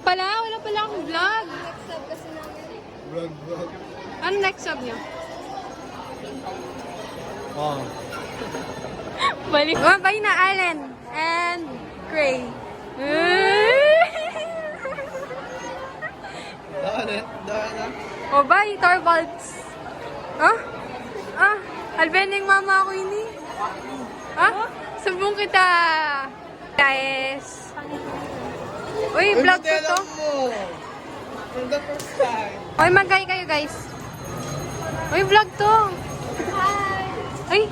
pala, wala pala akong vlog. Next sub kasi namin. Vlog. Ano next sub niyo? Oh. Balik. Oh, bye na, Allen. And Gray. Daan. Oh, bye, Torvalds. Albeneng mama ako ini. Sumbong kita. Guys. Uy, vlog ko to. For the first time. Uy, mag-hi kayo, guys. Uy, vlog to. Ay.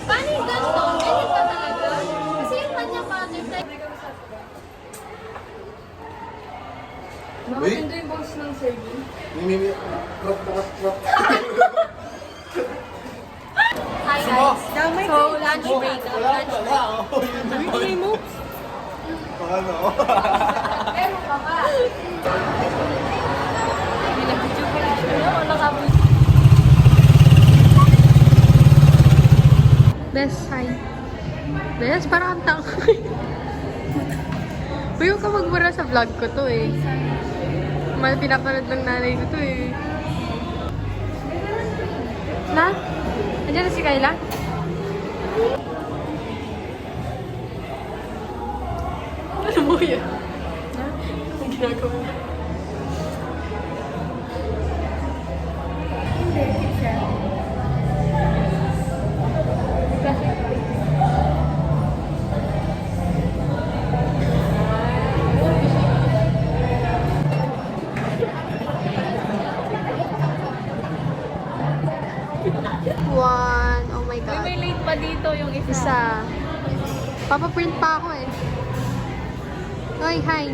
Paano yung ganito? Ganyan ka talaga? Kasi yung kanya pa, Maganda yung boss ng Sergi. Mimi. Crop. Hi guys. So, lunch break. Uy, mo. Paano? Meron ka pa. Best, hi. Best, parang ang tang. Uy, huwag ka magbura sa vlog ko to eh. Pinapanood ng nanay ko to eh. Na? Andiyan na si Kayla? Ano mo yan? Ha? Ang ginagawa mo? One. Oh my God. May late pa dito yung isa. Isa. Papaprint pa ako eh. Hoy, hi.